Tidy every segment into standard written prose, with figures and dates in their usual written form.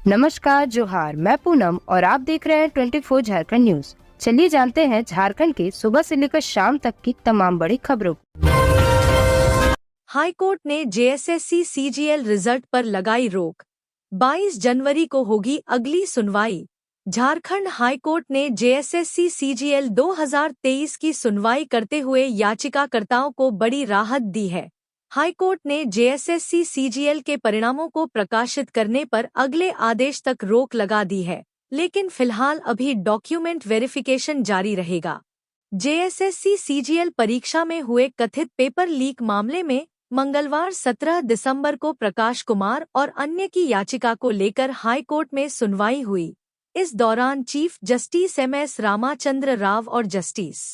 नमस्कार, जोहार। मैं पूनम और आप देख रहे हैं 24 झारखंड न्यूज। चलिए जानते हैं झारखंड के सुबह से लेकर शाम तक की तमाम बड़ी खबरों। हाईकोर्ट ने जेएसएससी सीजीएल रिजल्ट पर लगाई रोक। 22 जनवरी को होगी अगली सुनवाई। झारखंड हाईकोर्ट ने जेएसएससी सीजीएल 2023 की सुनवाई करते हुए याचिकाकर्ताओं को बड़ी राहत दी है। हाईकोर्ट ने जेएसएससी सीजीएल के परिणामों को प्रकाशित करने पर अगले आदेश तक रोक लगा दी है, लेकिन फिलहाल अभी डॉक्यूमेंट वेरिफिकेशन जारी रहेगा। जेएसएससी सीजीएल परीक्षा में हुए कथित पेपर लीक मामले में मंगलवार 17 दिसंबर को प्रकाश कुमार और अन्य की याचिका को लेकर हाईकोर्ट में सुनवाई हुई। इस दौरान chief justice MS Ramachandra Rao और जस्टिस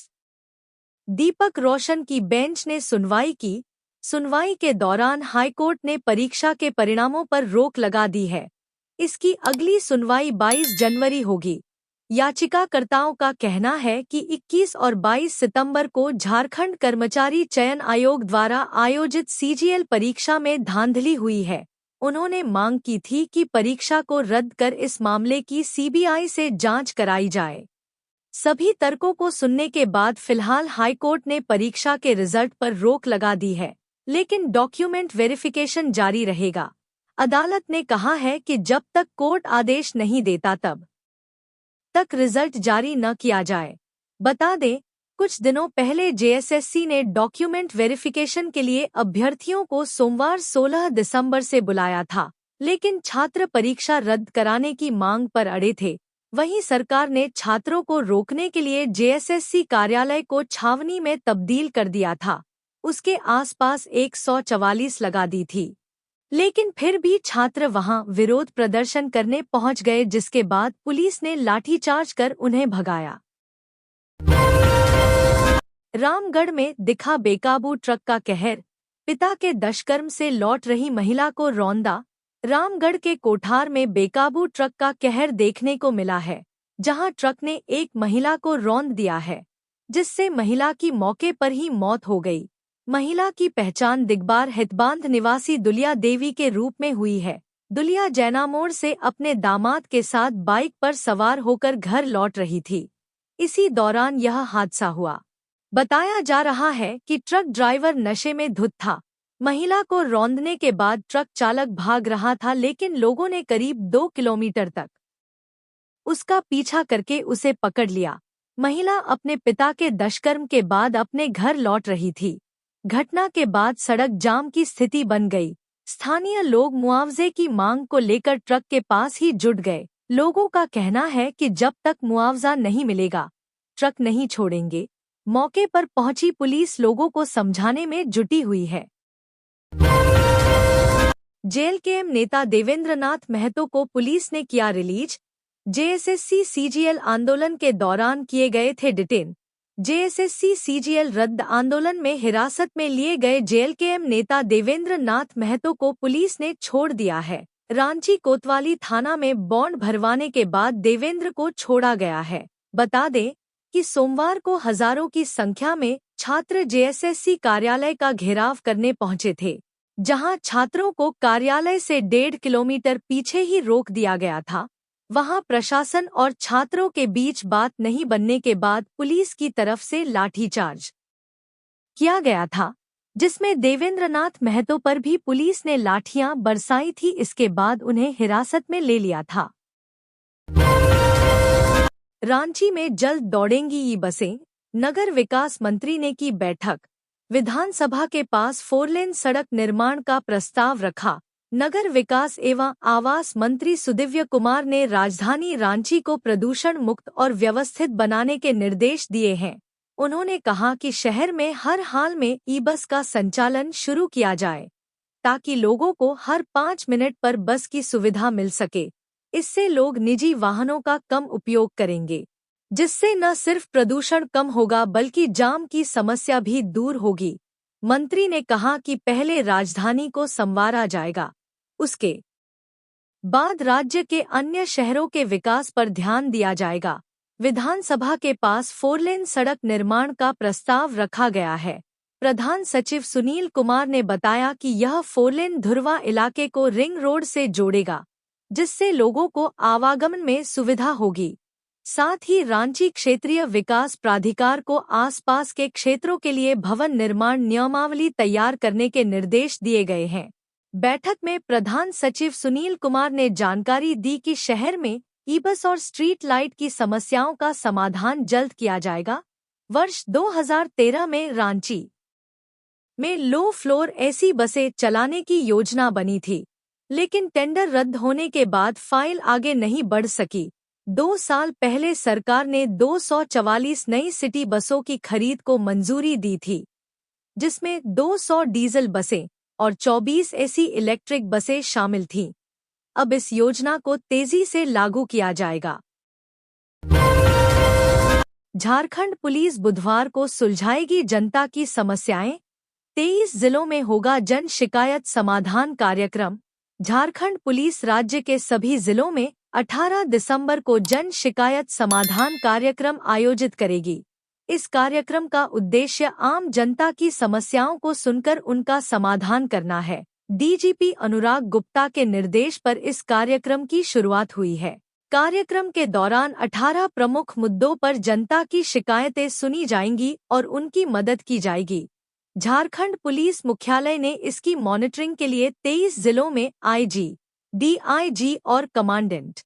दीपक रोशन की बेंच ने सुनवाई की। सुनवाई के दौरान हाईकोर्ट ने परीक्षा के परिणामों पर रोक लगा दी है। इसकी अगली सुनवाई 22 जनवरी होगी। याचिकाकर्ताओं का कहना है कि 21 और 22 सितंबर को झारखंड कर्मचारी चयन आयोग द्वारा आयोजित सीजीएल परीक्षा में धांधली हुई है। उन्होंने मांग की थी कि परीक्षा को रद्द कर इस मामले की सीबीआई से जांच कराई जाए। सभी तर्कों को सुनने के बाद फिलहाल हाईकोर्ट ने परीक्षा के रिजल्ट पर रोक लगा दी है, लेकिन डॉक्यूमेंट वेरिफिकेशन जारी रहेगा। अदालत ने कहा है कि जब तक कोर्ट आदेश नहीं देता तब तक रिजल्ट जारी न किया जाए। बता दें, कुछ दिनों पहले जेएसएससी ने डॉक्यूमेंट वेरिफिकेशन के लिए अभ्यर्थियों को सोमवार 16 दिसंबर से बुलाया था, लेकिन छात्र परीक्षा रद्द कराने की मांग पर अड़े थे। वहीं सरकार ने छात्रों को रोकने के लिए जेएसएससी कार्यालय को छावनी में तब्दील कर दिया था। उसके आसपास 144 लगा दी थी, लेकिन फिर भी छात्र वहां विरोध प्रदर्शन करने पहुंच गए, जिसके बाद पुलिस ने लाठीचार्ज कर उन्हें भगाया। रामगढ़ में दिखा बेकाबू ट्रक का कहर। पिता के दुष्कर्म से लौट रही महिला को रौंदा। रामगढ़ के कोठार में बेकाबू ट्रक का कहर देखने को मिला है, जहां ट्रक ने एक महिला को रौंद दिया है, जिससे महिला की मौके पर ही मौत हो गई। महिला की पहचान दिगबार हितबांध निवासी दुलिया देवी के रूप में हुई है। दुलिया जैनामोड़ से अपने दामाद के साथ बाइक पर सवार होकर घर लौट रही थी। इसी दौरान यह हादसा हुआ। बताया जा रहा है कि ट्रक ड्राइवर नशे में धुत था। महिला को रौंदने के बाद ट्रक चालक भाग रहा था, लेकिन लोगों ने करीब 2 किलोमीटर तक उसका पीछा करके उसे पकड़ लिया। महिला अपने पिता के दुष्कर्म के बाद अपने घर लौट रही थी। घटना के बाद सड़क जाम की स्थिति बन गई। स्थानीय लोग मुआवजे की मांग को लेकर ट्रक के पास ही जुट गए। लोगों का कहना है कि जब तक मुआवजा नहीं मिलेगा, ट्रक नहीं छोड़ेंगे। मौके पर पहुंची पुलिस लोगों को समझाने में जुटी हुई है। जेएलकेएम नेता देवेंद्रनाथ महतो को पुलिस ने किया रिलीज। जेएसएससी सीजीएल आंदोलन के दौरान किए गए थे डिटेन। जेएसएससी सीजीएल रद्द आंदोलन में हिरासत में लिए गए जेएलकेएम नेता देवेंद्रनाथ महतो को पुलिस ने छोड़ दिया है। रांची कोतवाली थाना में बॉन्ड भरवाने के बाद देवेंद्र को छोड़ा गया है। बता दें कि सोमवार को हजारों की संख्या में छात्र जेएसएससी कार्यालय का घेराव करने पहुंचे थे, जहां छात्रों को कार्यालय से 1.5 किलोमीटर पीछे ही रोक दिया गया था। वहां प्रशासन और छात्रों के बीच बात नहीं बनने के बाद पुलिस की तरफ से लाठीचार्ज किया गया था, जिसमें देवेंद्रनाथ महतो पर भी पुलिस ने लाठियां बरसाई थी। इसके बाद उन्हें हिरासत में ले लिया था। रांची में जल्द दौड़ेंगी ई बसें। नगर विकास मंत्री ने की बैठक। विधानसभा के पास 4 लेन सड़क निर्माण का प्रस्ताव रखा। नगर विकास एवं आवास मंत्री सुदिव्य कुमार ने राजधानी रांची को प्रदूषण मुक्त और व्यवस्थित बनाने के निर्देश दिए हैं। उन्होंने कहा कि शहर में हर हाल में ई बस का संचालन शुरू किया जाए, ताकि लोगों को हर 5 मिनट पर बस की सुविधा मिल सके। इससे लोग निजी वाहनों का कम उपयोग करेंगे, जिससे न सिर्फ प्रदूषण कम होगा बल्कि जाम की समस्या भी दूर होगी। मंत्री ने कहा कि पहले राजधानी को संवारा जाएगा, उसके बाद राज्य के अन्य शहरों के विकास पर ध्यान दिया जाएगा। विधानसभा के पास 4 लेन सड़क निर्माण का प्रस्ताव रखा गया है। प्रधान सचिव सुनील कुमार ने बताया कि यह 4 लेन धुरवा इलाके को रिंग रोड से जोड़ेगा। जिससे लोगों को आवागमन में सुविधा होगी। साथ ही रांची क्षेत्रीय विकास प्राधिकार को आसपास के क्षेत्रों के लिए भवन निर्माण नियमावली तैयार करने के निर्देश दिए गए हैं। बैठक में प्रधान सचिव सुनील कुमार ने जानकारी दी कि शहर में ई-बस और स्ट्रीट लाइट की समस्याओं का समाधान जल्द किया जाएगा। वर्ष 2013 में रांची में लो फ्लोर एसी बसें चलाने की योजना बनी थी, लेकिन टेंडर रद्द होने के बाद फाइल आगे नहीं बढ़ सकी। 2 साल पहले सरकार ने 244 नई सिटी बसों की खरीद को मंजूरी दी थी, जिसमें 200 डीजल बसें और 24 एसी इलेक्ट्रिक बसें शामिल थीं। अब इस योजना को तेजी से लागू किया जाएगा। झारखंड पुलिस बुधवार को सुलझाएगी जनता की समस्याएं। 23 जिलों में होगा जन शिकायत समाधान कार्यक्रम। झारखंड पुलिस राज्य के सभी जिलों में 18 दिसंबर को जन शिकायत समाधान कार्यक्रम आयोजित करेगी। इस कार्यक्रम का उद्देश्य आम जनता की समस्याओं को सुनकर उनका समाधान करना है। डीजीपी अनुराग गुप्ता के निर्देश पर इस कार्यक्रम की शुरुआत हुई है। कार्यक्रम के दौरान 18 प्रमुख मुद्दों पर जनता की शिकायतें सुनी जाएंगी और उनकी मदद की जाएगी। झारखंड पुलिस मुख्यालय ने इसकी मॉनिटरिंग के लिए 23 जिलों में आईजी, डीआईजी और कमांडेंट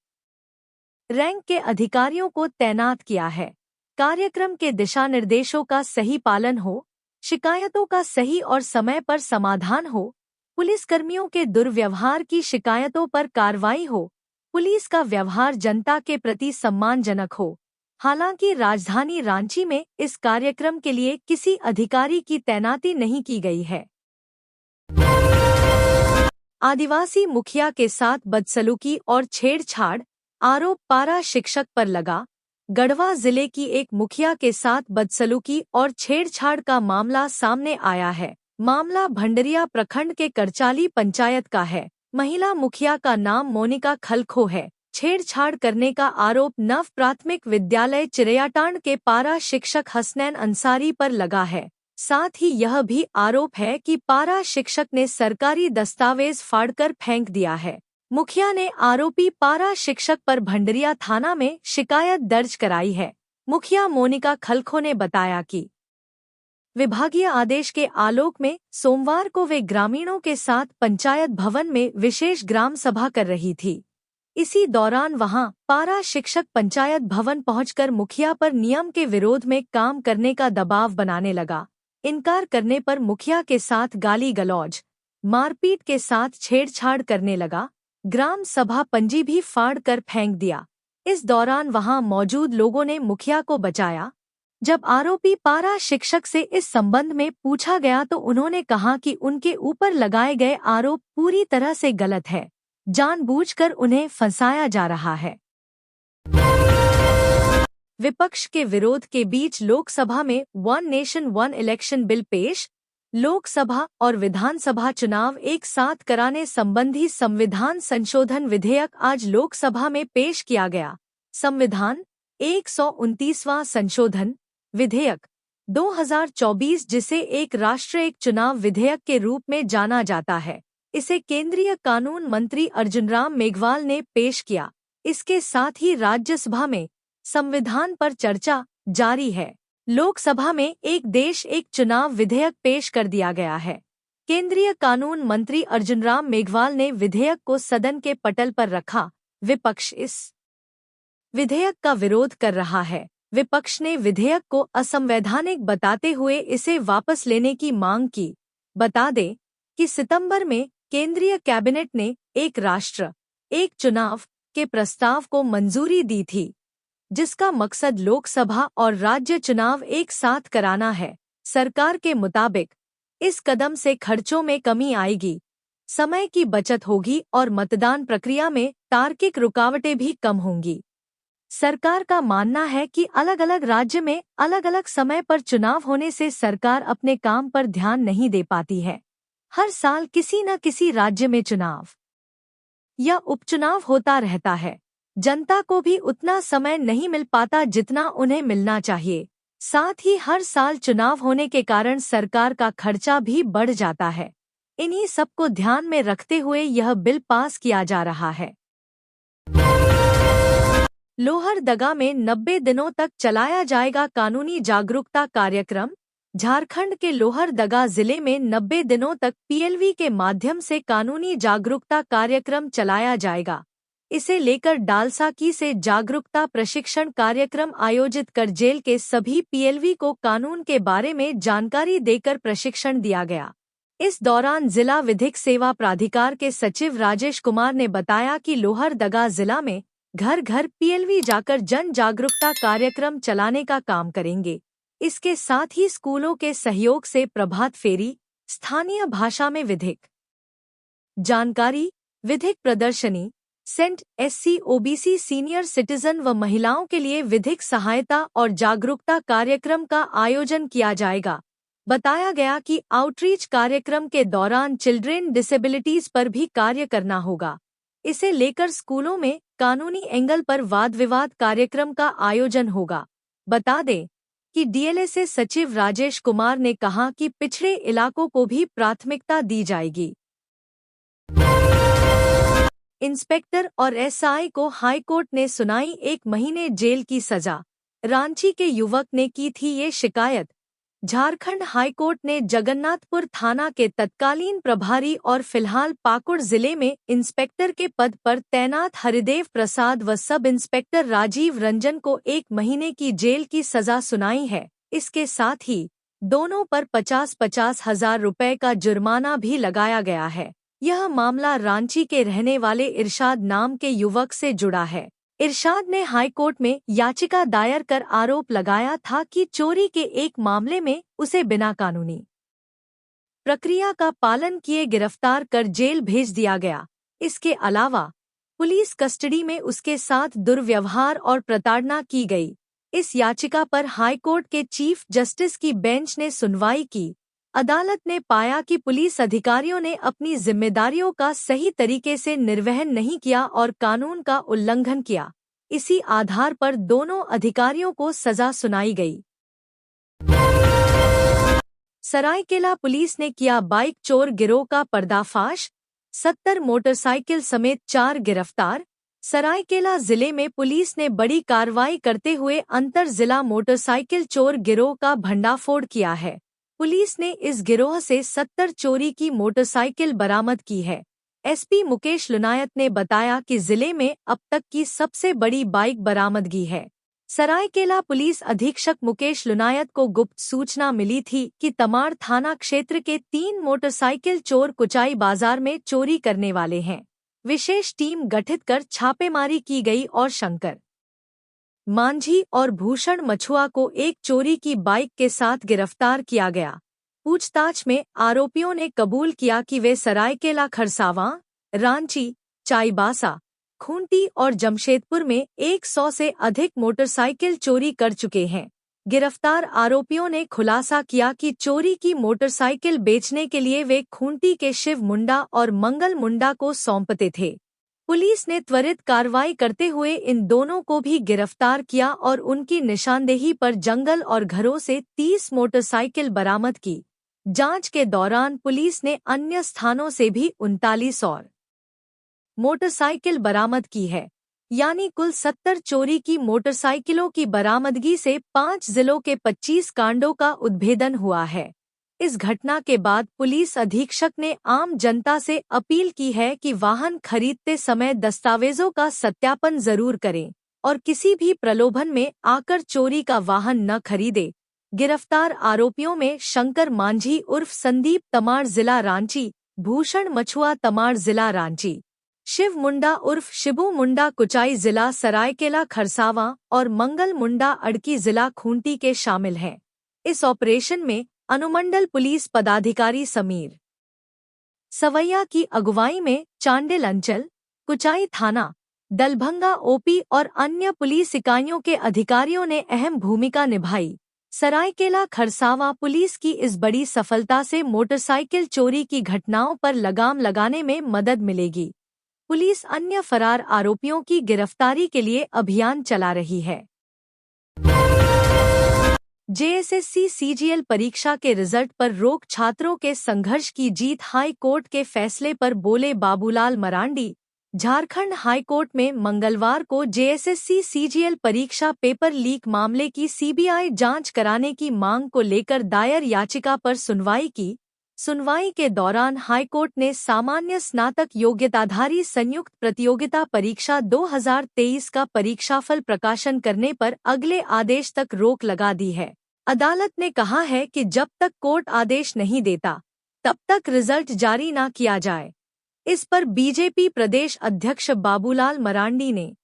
रैंक के अधिकारियों को तैनात किया है। कार्यक्रम के दिशा निर्देशों का सही पालन हो, शिकायतों का सही और समय पर समाधान हो, पुलिसकर्मियों के दुर्व्यवहार की शिकायतों पर कार्रवाई हो, पुलिस का व्यवहार जनता के प्रति सम्मानजनक हो। हालांकि राजधानी रांची में इस कार्यक्रम के लिए किसी अधिकारी की तैनाती नहीं की गई है। आदिवासी मुखिया के साथ बदसलूकी और छेड़छाड़ आरोप पारा शिक्षक पर लगा। गढ़वा जिले की एक मुखिया के साथ बदसलूकी और छेड़छाड़ का मामला सामने आया है। मामला भंडरिया प्रखंड के करचाली पंचायत का है। महिला मुखिया का नाम मोनिका खलखो है। छेड़छाड़ करने का आरोप नव प्राथमिक विद्यालय चिरैयाटांड के पारा शिक्षक हसनैन अंसारी पर लगा है। साथ ही यह भी आरोप है कि पारा शिक्षक ने सरकारी दस्तावेज फाड़कर फेंक दिया है। मुखिया ने आरोपी पारा शिक्षक पर भंडरिया थाना में शिकायत दर्ज कराई है। मुखिया मोनिका खलखो ने बताया कि विभागीय आदेश के आलोक में सोमवार को वे ग्रामीणों के साथ पंचायत भवन में विशेष ग्राम सभा कर रही थी। इसी दौरान वहां पारा शिक्षक पंचायत भवन पहुंचकर मुखिया पर नियम के विरोध में काम करने का दबाव बनाने लगा। इनकार करने पर मुखिया के साथ गाली गलौज, मारपीट के साथ छेड़छाड़ करने लगा। ग्राम सभा पंजी भी फाड़ कर फेंक दिया। इस दौरान वहां मौजूद लोगों ने मुखिया को बचाया। जब आरोपी पारा शिक्षक से इस संबंध में पूछा गया तो उन्होंने कहा कि उनके ऊपर लगाए गए आरोप पूरी तरह से गलत है। जानबूझकर उन्हें फंसाया जा रहा है। विपक्ष के विरोध के बीच लोकसभा में one nation one election bill पेश। लोकसभा और विधानसभा चुनाव एक साथ कराने संबंधी संविधान संशोधन विधेयक आज लोकसभा में पेश किया गया। संविधान 129वां संशोधन विधेयक 2024, जिसे एक राष्ट्र एक चुनाव विधेयक के रूप में जाना जाता है, इसे केंद्रीय कानून मंत्री अर्जुन-राम मेघवाल ने पेश किया। इसके साथ ही राज्यसभा में संविधान पर चर्चा जारी है। लोकसभा में एक देश एक चुनाव विधेयक पेश कर दिया गया है। केंद्रीय कानून मंत्री अर्जुन-राम मेघवाल ने विधेयक को सदन के पटल पर रखा। विपक्ष इस विधेयक का विरोध कर रहा है। विपक्ष ने विधेयक को असंवैधानिक बताते हुए इसे वापस लेने की मांग की। बता दें कि सितंबर में केंद्रीय कैबिनेट ने एक राष्ट्र एक चुनाव के प्रस्ताव को मंजूरी दी थी, जिसका मकसद लोकसभा और राज्य चुनाव एक साथ कराना है। सरकार के मुताबिक इस कदम से खर्चों में कमी आएगी, समय की बचत होगी और मतदान प्रक्रिया में तार्किक रुकावटें भी कम होंगी। सरकार का मानना है कि अलग अलग राज्य में अलग अलग समय पर चुनाव होने से सरकार अपने काम पर ध्यान नहीं दे पाती है। हर साल किसी न किसी राज्य में चुनाव या उपचुनाव होता रहता है। जनता को भी उतना समय नहीं मिल पाता जितना उन्हें मिलना चाहिए। साथ ही हर साल चुनाव होने के कारण सरकार का खर्चा भी बढ़ जाता है। इन्हीं सबको ध्यान में रखते हुए यह बिल पास किया जा रहा है। लोहरदगा में 90 दिनों तक चलाया जाएगा कानूनी जागरूकता कार्यक्रम। झारखंड के लोहरदगा जिले में 90 दिनों तक पीएलवी के माध्यम से कानूनी जागरूकता कार्यक्रम चलाया जाएगा। इसे लेकर डालसाकी से जागरूकता प्रशिक्षण कार्यक्रम आयोजित कर जेल के सभी पीएलवी को कानून के बारे में जानकारी देकर प्रशिक्षण दिया गया। इस दौरान जिला विधिक सेवा प्राधिकार के सचिव राजेश कुमार ने बताया कि लोहरदगा जिला में घर घर पीएलवी जाकर जन जागरूकता कार्यक्रम चलाने का काम करेंगे। इसके साथ ही स्कूलों के सहयोग से प्रभात फेरी, स्थानीय भाषा में विधिक जानकारी, विधिक प्रदर्शनी, सेंट एससी ओबीसी सीनियर सिटीजन व महिलाओं के लिए विधिक सहायता और जागरूकता कार्यक्रम का आयोजन किया जाएगा। बताया गया कि आउटरीच कार्यक्रम के दौरान चिल्ड्रेन डिसेबिलिटीज पर भी कार्य करना होगा। इसे लेकर स्कूलों में कानूनी एंगल पर वाद विवाद कार्यक्रम का आयोजन होगा। बता दें कि डीएलएसए सचिव राजेश कुमार ने कहा कि पिछड़े इलाकों को भी प्राथमिकता दी जाएगी। इंस्पेक्टर और एसआई को हाईकोर्ट ने सुनाई 1 महीने जेल की सजा। रांची के युवक ने की थी ये शिकायत। झारखंड हाईकोर्ट ने जगन्नाथपुर थाना के तत्कालीन प्रभारी और फिलहाल पाकुड़ जिले में इंस्पेक्टर के पद पर तैनात हरिदेव प्रसाद व सब इंस्पेक्टर राजीव रंजन को 1 महीने की जेल की सजा सुनाई है। इसके साथ ही दोनों पर 50-50 हजार रुपए का जुर्माना भी लगाया गया है। यह मामला रांची के रहने वाले इरशाद नाम के युवक से जुड़ा है। इरशाद ने हाईकोर्ट में याचिका दायर कर आरोप लगाया था कि चोरी के एक मामले में उसे बिना कानूनी प्रक्रिया का पालन किए गिरफ्तार कर जेल भेज दिया गया। इसके अलावा पुलिस कस्टडी में उसके साथ दुर्व्यवहार और प्रताड़ना की गई। इस याचिका पर हाईकोर्ट के चीफ जस्टिस की बेंच ने सुनवाई की। अदालत ने पाया कि पुलिस अधिकारियों ने अपनी जिम्मेदारियों का सही तरीके से निर्वहन नहीं किया और कानून का उल्लंघन किया। इसी आधार पर दोनों अधिकारियों को सजा सुनाई गई। सरायकेला पुलिस ने किया बाइक चोर गिरोह का पर्दाफाश, 70 मोटरसाइकिल समेत 4 गिरफ्तार। सरायकेला जिले में पुलिस ने बड़ी कार्रवाई करते हुए अंतर जिला मोटरसाइकिल चोर गिरोह का भंडाफोड़ किया है। पुलिस ने इस गिरोह से 70 चोरी की मोटरसाइकिल बरामद की है। एसपी मुकेश लुनायत ने बताया कि जिले में अब तक की सबसे बड़ी बाइक बरामदगी है। सरायकेला पुलिस अधीक्षक मुकेश लुनायत को गुप्त सूचना मिली थी कि तमाड़ थाना क्षेत्र के 3 मोटरसाइकिल चोर कुचाई बाजार में चोरी करने वाले हैं। विशेष टीम गठित कर छापेमारी की गई और शंकर मांझी और भूषण मछुआ को एक चोरी की बाइक के साथ गिरफ्तार किया गया। पूछताछ में आरोपियों ने कबूल किया कि वे सरायकेला, खरसावां, रांची, चाईबासा, खूंटी और जमशेदपुर में 100 से अधिक मोटरसाइकिल चोरी कर चुके हैं। गिरफ्तार आरोपियों ने खुलासा किया कि चोरी की मोटरसाइकिल बेचने के लिए वे खूंटी के शिव मुंडा और मंगल मुंडा को सौंपते थे। पुलिस ने त्वरित कार्रवाई करते हुए इन दोनों को भी गिरफ्तार किया और उनकी निशानदेही पर जंगल और घरों से 30 मोटरसाइकिल बरामद की। जांच के दौरान पुलिस ने अन्य स्थानों से भी 39 और मोटरसाइकिल बरामद की है। यानी कुल 70 चोरी की मोटरसाइकिलों की बरामदगी से 5 जिलों के 25 कांडों का उद्भेदन हुआ है। इस घटना के बाद पुलिस अधीक्षक ने आम जनता से अपील की है कि वाहन खरीदते समय दस्तावेजों का सत्यापन जरूर करें और किसी भी प्रलोभन में आकर चोरी का वाहन न खरीदे। गिरफ्तार आरोपियों में शंकर मांझी उर्फ संदीप तमाड़ जिला रांची, भूषण मछुआ तमाड़ जिला रांची, शिव मुंडा उर्फ शिबू मुंडा कुचाई जिला सरायकेला खरसावां और मंगल मुंडा अड़की जिला खूंटी के शामिल हैं। इस ऑपरेशन में अनुमंडल पुलिस पदाधिकारी समीर सवैया की अगुवाई में चांडिल अंचल, कुचाई थाना, दलभंगा ओपी और अन्य पुलिस इकाइयों के अधिकारियों ने अहम भूमिका निभाई। सरायकेला खरसावां पुलिस की इस बड़ी सफलता से मोटरसाइकिल चोरी की घटनाओं पर लगाम लगाने में मदद मिलेगी। पुलिस अन्य फरार आरोपियों की गिरफ्तारी के लिए अभियान चला रही है। जेएसएससी सीजीएल परीक्षा के रिजल्ट पर रोक, छात्रों के संघर्ष की जीत, हाई कोर्ट के फैसले पर बोले बाबूलाल मरांडी। झारखंड हाईकोर्ट में मंगलवार को जेएसएससी सीजीएल परीक्षा पेपर लीक मामले की सीबीआई जांच कराने की मांग को लेकर दायर याचिका पर सुनवाई की। सुनवाई के दौरान हाईकोर्ट ने सामान्य स्नातक योग्यताधारी संयुक्त प्रतियोगिता परीक्षा 2023 का परीक्षाफल प्रकाशन करने पर अगले आदेश तक रोक लगा दी है। अदालत ने कहा है कि जब तक कोर्ट आदेश नहीं देता, तब तक रिजल्ट जारी न किया जाए। इस पर बीजेपी प्रदेश अध्यक्ष बाबूलाल मरांडी ने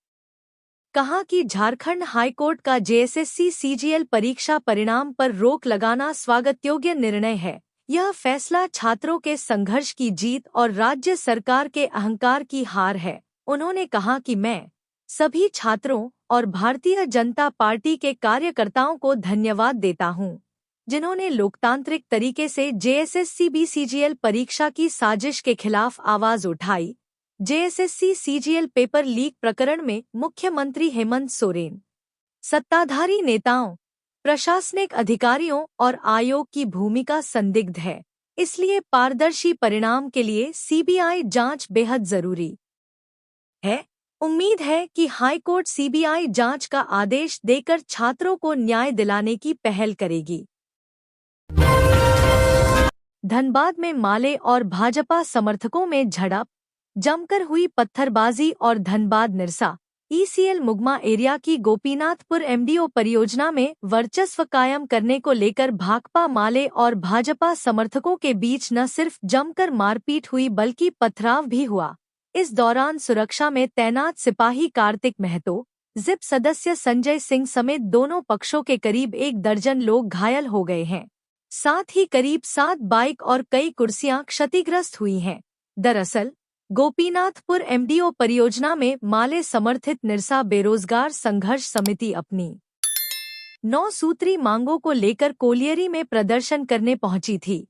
कहा कि झारखंड हाईकोर्ट का जेएसएससी सीजीएल परीक्षा परिणाम पर रोक लगाना स्वागतयोग्य निर्णय है। यह फैसला छात्रों के संघर्ष की जीत और राज्य सरकार के अहंकार की हार है। उन्होंने कहा कि मैं सभी छात्रों और भारतीय जनता पार्टी के कार्यकर्ताओं को धन्यवाद देता हूं, जिन्होंने लोकतांत्रिक तरीके से जेएसएससी सीजीएल परीक्षा की साजिश के खिलाफ आवाज उठाई। जेएसएससी सीजीएल पेपर लीक प्रकरण में मुख्यमंत्री हेमंत सोरेन, सत्ताधारी नेताओं, प्रशासनिक अधिकारियों और आयोग की भूमिका संदिग्ध है, इसलिए पारदर्शी परिणाम के लिए सीबीआई जांच बेहद जरूरी है। उम्मीद है कि हाईकोर्ट सीबीआई जांच का आदेश देकर छात्रों को न्याय दिलाने की पहल करेगी। धनबाद में माले और भाजपा समर्थकों में झड़प, जमकर हुई पत्थरबाजी और धनबाद निरसा ईसीएल मुगमा एरिया की गोपीनाथपुर एमडीओ परियोजना में वर्चस्व कायम करने को लेकर भाकपा माले और भाजपा समर्थकों के बीच न सिर्फ जमकर मारपीट हुई बल्कि पथराव भी हुआ। इस दौरान सुरक्षा में तैनात सिपाही कार्तिक महतो, जिप सदस्य संजय सिंह समेत दोनों पक्षों के करीब 1 दर्जन लोग घायल हो गए हैं। साथ ही करीब 7 बाइक और कई कुर्सियां क्षतिग्रस्त हुई हैं। दरअसल गोपीनाथपुर एमडीओ परियोजना में माले समर्थित निरसा बेरोजगार संघर्ष समिति अपनी 9 सूत्री मांगों को लेकर कोलियरी में प्रदर्शन करने पहुंची थी।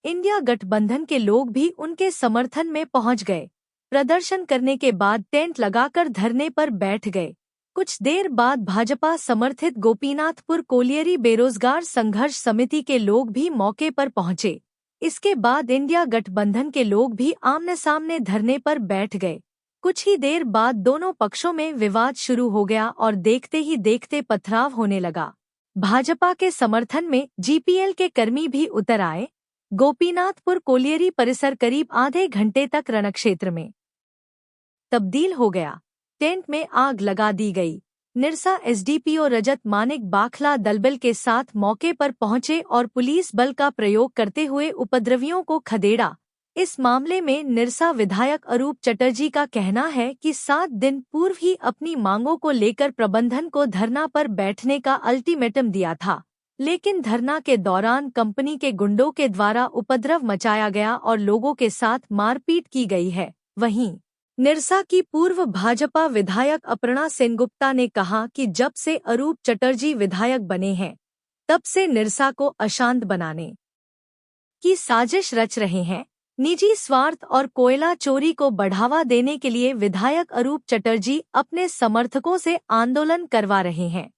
इंडिया गठबंधन के लोग भी उनके समर्थन में पहुंच गए। प्रदर्शन करने के बाद टेंट लगाकर धरने पर बैठ गए। कुछ देर बाद भाजपा समर्थित गोपीनाथपुर कोलियरी बेरोजगार संघर्ष समिति के लोग भी मौके पर पहुंचे। इसके बाद इंडिया गठबंधन के लोग भी आमने सामने धरने पर बैठ गए। कुछ ही देर बाद दोनों पक्षों में विवाद शुरू हो गया और देखते ही देखते पथराव होने लगा। भाजपा के समर्थन में जीपीएल के कर्मी भी उतर आए। गोपीनाथपुर कोलियरी परिसर करीब आधे घंटे तक रणक्षेत्र में तब्दील हो गया। टेंट में आग लगा दी गई। निरसा एसडीपीओ रजत मानिक बाखला दलबल के साथ मौके पर पहुंचे और पुलिस बल का प्रयोग करते हुए उपद्रवियों को खदेड़ा। इस मामले में निरसा विधायक अरूप चटर्जी का कहना है कि 7 दिन पूर्व ही अपनी मांगों को लेकर प्रबंधन को धरना पर बैठने का अल्टीमेटम दिया था, लेकिन धरना के दौरान कंपनी के गुंडों के द्वारा उपद्रव मचाया गया और लोगों के साथ मारपीट की गई है। वहीं निरसा की पूर्व भाजपा विधायक अपर्णा सेनगुप्ता ने कहा कि जब से अरूप चटर्जी विधायक बने हैं, तब से निरसा को अशांत बनाने की साजिश रच रहे हैं। निजी स्वार्थ और कोयला चोरी को बढ़ावा देने के लिए विधायक अरूप चटर्जी अपने समर्थकों से आंदोलन करवा रहे हैं।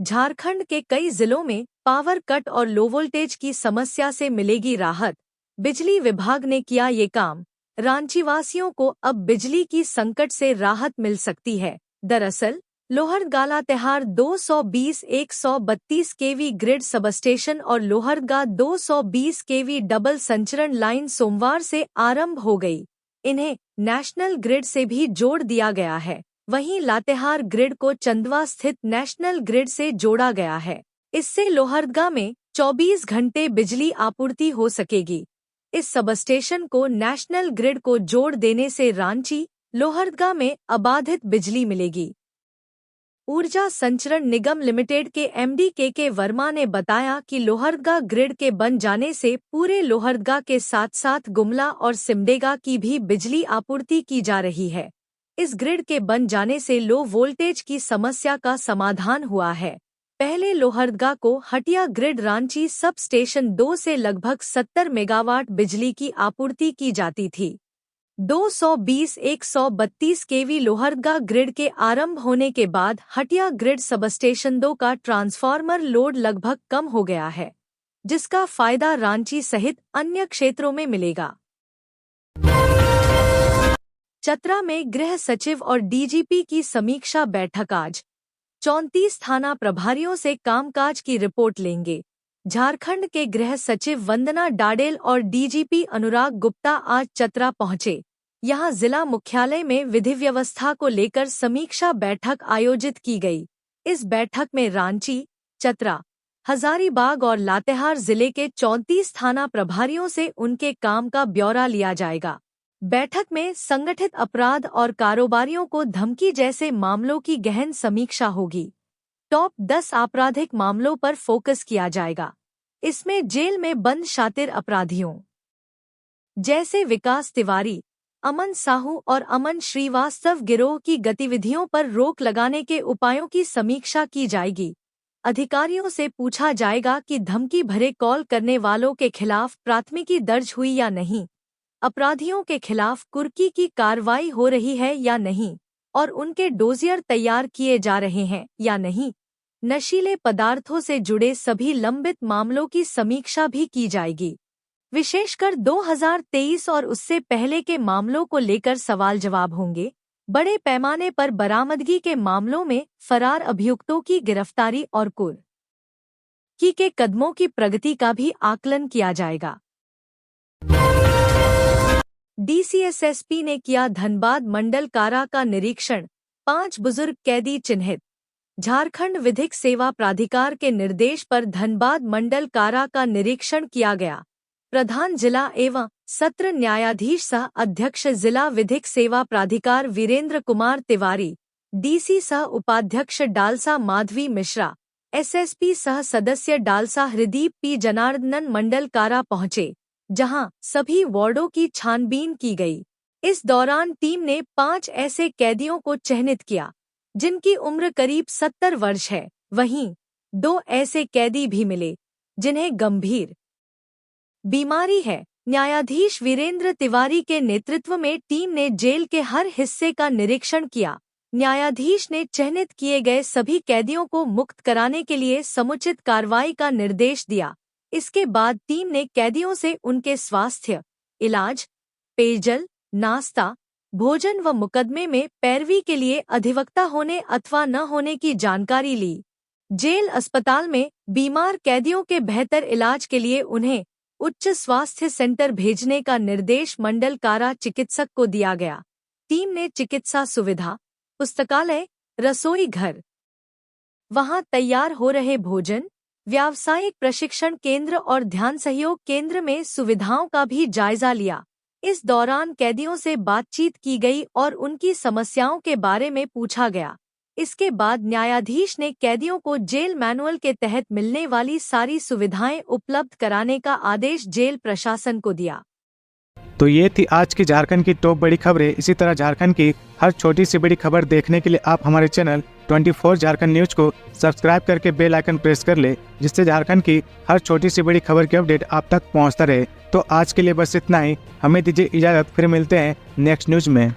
झारखंड के कई जिलों में पावर कट और लो वोल्टेज की समस्या से मिलेगी राहत। बिजली विभाग ने किया ये काम। रांचीवासियों को अब बिजली की संकट से राहत मिल सकती है। दरअसल लोहरदगा लातेहार 220-132 केवी ग्रिड सबस्टेशन और लोहरदगा 220 केवी डबल संचरण लाइन सोमवार से आरंभ हो गई। इन्हें नेशनल ग्रिड से भी जोड़ दिया गया है। वहीं लातेहार ग्रिड को चंदवा स्थित नेशनल ग्रिड से जोड़ा गया है। इससे लोहरदगा में 24 घंटे बिजली आपूर्ति हो सकेगी। इस सबस्टेशन को नेशनल ग्रिड को जोड़ देने से रांची, लोहरदगा में अबाधित बिजली मिलेगी। ऊर्जा संचरण निगम लिमिटेड के एमडी के वर्मा ने बताया कि लोहरदगा ग्रिड के बन जाने से पूरे लोहरदगा के साथ साथ गुमला और सिमडेगा की भी बिजली आपूर्ति की जा रही है। इस ग्रिड के बन जाने से लो वोल्टेज की समस्या का समाधान हुआ है। पहले लोहरदगा को Hatia grid Ranchi sub station 2 से लगभग 70 मेगावाट बिजली की आपूर्ति की जाती थी। 220-132 केवी लोहरदगा ग्रिड के आरंभ होने के बाद हटिया ग्रिड सबस्टेशन 2 का ट्रांसफार्मर लोड लगभग कम हो गया है, जिसका फायदा रांची सहित अन्य क्षेत्रों में मिलेगा। चतरा में गृह सचिव और डीजीपी की समीक्षा बैठक आज। 34 थाना प्रभारियों से कामकाज की रिपोर्ट लेंगे। झारखंड के गृह सचिव वंदना डाडेल और डीजीपी अनुराग गुप्ता आज चतरा पहुंचे। यहां जिला मुख्यालय में विधि व्यवस्था को लेकर समीक्षा बैठक आयोजित की गई। इस बैठक में रांची, चतरा, हजारीबाग और लातेहार जिले के 34 थाना प्रभारियों से उनके काम का ब्यौरा लिया जाएगा। बैठक में संगठित अपराध और कारोबारियों को धमकी जैसे मामलों की गहन समीक्षा होगी। टॉप 10 आपराधिक मामलों पर फोकस किया जाएगा। इसमें जेल में बंद शातिर अपराधियों जैसे विकास तिवारी, अमन साहू और अमन श्रीवास्तव गिरोह की गतिविधियों पर रोक लगाने के उपायों की समीक्षा की जाएगी। अधिकारियों से पूछा जाएगा कि धमकी भरे कॉल करने वालों के खिलाफ प्राथमिकी दर्ज हुई या नहीं, अपराधियों के खिलाफ कुर्की की कार्रवाई हो रही है या नहीं और उनके डोजियर तैयार किए जा रहे हैं या नहीं। नशीले पदार्थों से जुड़े सभी लंबित मामलों की समीक्षा भी की जाएगी। विशेषकर 2023 और उससे पहले के मामलों को लेकर सवाल जवाब होंगे। बड़े पैमाने पर बरामदगी के मामलों में फरार अभियुक्तों की गिरफ्तारी और कुर्की के कदमों की प्रगति का भी आकलन किया जाएगा। डीसीएसएसपी ने किया धनबाद मंडल कारा का निरीक्षण, 5 बुजुर्ग कैदी चिन्हित। झारखंड विधिक सेवा प्राधिकार के निर्देश पर धनबाद मंडल कारा का निरीक्षण किया गया। प्रधान जिला एवं सत्र न्यायाधीश सह अध्यक्ष जिला विधिक सेवा प्राधिकार वीरेंद्र कुमार तिवारी, डीसी सह उपाध्यक्ष डालसा माधवी मिश्रा, एसएसपी सह सदस्य डालसा हृदीप पी जनार्दनन मंडल कारा पहुंचे, जहां सभी वार्डों की छानबीन की गई। इस दौरान टीम ने 5 ऐसे कैदियों को चिन्हित किया जिनकी उम्र करीब 70 वर्ष है। वहीं 2 ऐसे कैदी भी मिले जिन्हें गंभीर बीमारी है। न्यायाधीश वीरेंद्र तिवारी के नेतृत्व में टीम ने जेल के हर हिस्से का निरीक्षण किया। न्यायाधीश ने चिन्हित किए गए सभी कैदियों को मुक्त कराने के लिए समुचित कार्रवाई का निर्देश दिया। इसके बाद टीम ने कैदियों से उनके स्वास्थ्य, इलाज, पेयजल, नाश्ता, भोजन व मुकदमे में पैरवी के लिए अधिवक्ता होने अथवा न होने की जानकारी ली। जेल अस्पताल में बीमार कैदियों के बेहतर इलाज के लिए उन्हें उच्च स्वास्थ्य सेंटर भेजने का निर्देश मंडल कारा चिकित्सक को दिया गया। टीम ने चिकित्सा सुविधा, पुस्तकालय, रसोई घर, वहां तैयार हो रहे भोजन, व्यावसायिक प्रशिक्षण केंद्र और ध्यान सहयोग केंद्र में सुविधाओं का भी जायजा लिया। इस दौरान कैदियों से बातचीत की गई और उनकी समस्याओं के बारे में पूछा गया। इसके बाद न्यायाधीश ने कैदियों को जेल मैनुअल के तहत मिलने वाली सारी सुविधाएं उपलब्ध कराने का आदेश जेल प्रशासन को दिया। तो ये थी आज की झारखंड की टॉप बड़ी खबरें। इसी तरह झारखंड की हर छोटी सी बड़ी खबर देखने के लिए आप हमारे चैनल 24 झारखंड न्यूज को सब्सक्राइब करके बेल आइकन प्रेस कर ले, जिससे झारखंड की हर छोटी सी बड़ी खबर की अपडेट आप तक पहुंचता रहे। तो आज के लिए बस इतना ही। हमें दीजिए इजाजत, फिर मिलते हैं नेक्स्ट न्यूज में।